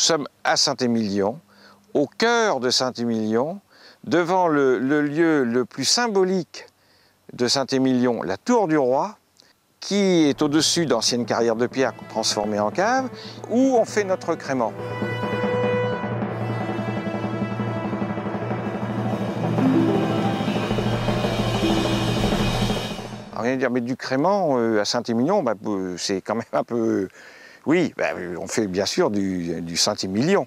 sommes à Saint-Émilion, au cœur de Saint-Émilion, devant le lieu le plus symbolique de Saint-Émilion, la Tour du Roi, qui est au-dessus d'anciennes carrières de pierre transformées en cave, où on fait notre crément. Rien à dire, mais du crément à Saint-Émilion, bah, c'est quand même un peu... Oui, bah, on fait bien sûr du Saint-Émilion.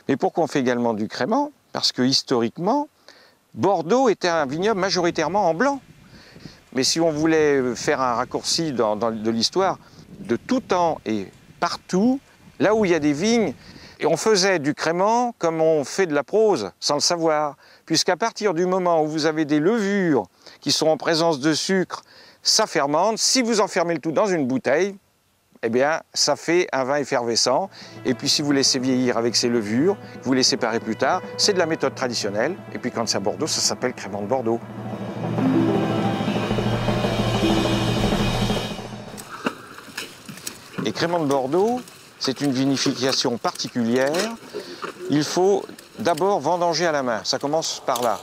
Mais pourquoi on fait également du crément? Parce que historiquement, Bordeaux était un vignoble majoritairement en blanc. Mais si on voulait faire un raccourci de l'histoire, de tout temps et partout, là où il y a des vignes, et on faisait du crément comme on fait de la prose, sans le savoir. Puisqu'à partir du moment où vous avez des levures qui sont en présence de sucre, ça fermente. Si vous enfermez le tout dans une bouteille, eh bien, ça fait un vin effervescent. Et puis, si vous laissez vieillir avec ces levures, vous les séparez plus tard, c'est de la méthode traditionnelle. Et puis, quand c'est à Bordeaux, ça s'appelle crément de Bordeaux. Et crément de Bordeaux, c'est une vinification particulière. Il faut d'abord vendanger à la main. Ça commence par là.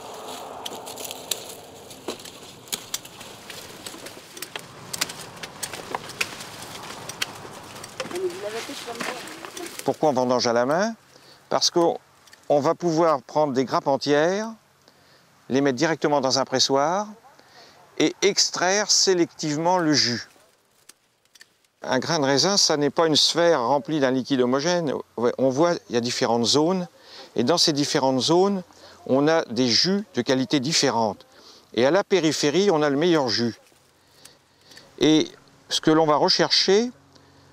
Pourquoi on vendange à la main? Parce qu'on va pouvoir prendre des grappes entières, les mettre directement dans un pressoir et extraire sélectivement le jus. Un grain de raisin, ça n'est pas une sphère remplie d'un liquide homogène. On voit, il y a différentes zones, et dans ces différentes zones, on a des jus de qualité différente. Et à la périphérie, on a le meilleur jus. Et ce que l'on va rechercher,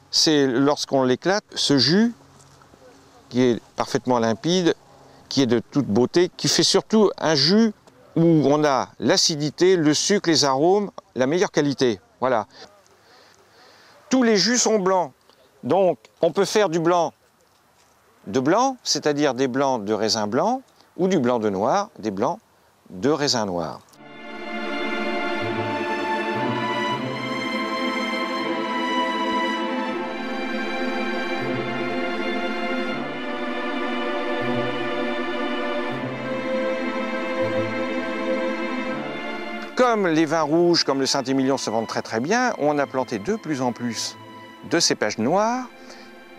c'est lorsqu'on l'éclate, ce jus, qui est parfaitement limpide, qui est de toute beauté, qui fait surtout un jus où on a l'acidité, le sucre, les arômes, la meilleure qualité. Voilà. Tous les jus sont blancs, donc on peut faire du blanc de blanc, c'est-à-dire des blancs de raisin blanc, ou du blanc de noir, des blancs de raisin noir. Comme les vins rouges, comme le Saint-Émilion se vendent très bien, on a planté de plus en plus de cépages noirs,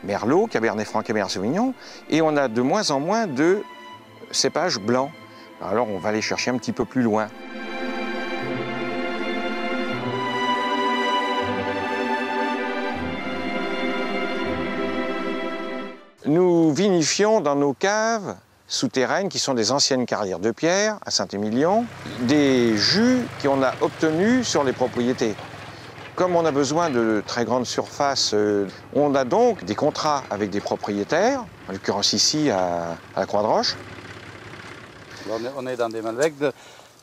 Merlot, Cabernet Franc, Cabernet Sauvignon, et on a de moins en moins de cépages blancs. Alors on va aller chercher un petit peu plus loin. Nous vinifions dans nos caves souterraines, qui sont des anciennes carrières de pierre à Saint-Émilion, des jus qu'on a obtenus sur les propriétés. Comme on a besoin de très grandes surfaces, on a donc des contrats avec des propriétaires, en l'occurrence ici à la Croix-de-Roche. On est dans des Malbecs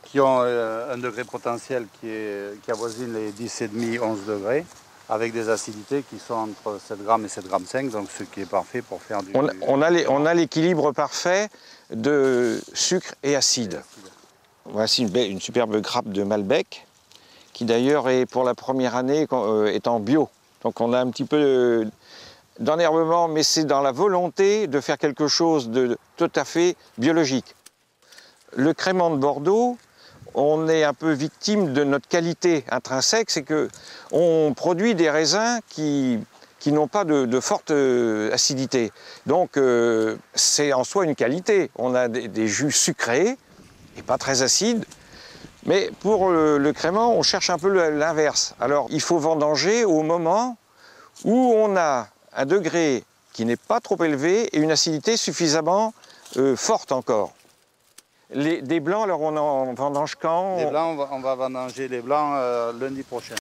qui ont un degré potentiel qui avoisine les 10,5-11 degrés, avec des acidités qui sont entre 7 grammes et 7,5 grammes, donc ce qui est parfait pour faire du... On a l'équilibre parfait de sucre et acide. Voici une superbe grappe de Malbec, qui d'ailleurs est pour la première année est en bio. Donc on a un petit peu d'enherbement, mais c'est dans la volonté de faire quelque chose de tout à fait biologique. Le crément de Bordeaux, on est un peu victime de notre qualité intrinsèque, c'est qu'on produit des raisins qui n'ont pas de forte acidité. Donc c'est en soi une qualité. On a des jus sucrés et pas très acides. Mais pour le crément, on cherche un peu l'inverse. Alors il faut vendanger au moment où on a un degré qui n'est pas trop élevé et une acidité suffisamment forte encore. Des blancs, alors on en vendange quand? Les blancs, on va vendanger les blancs lundi prochain.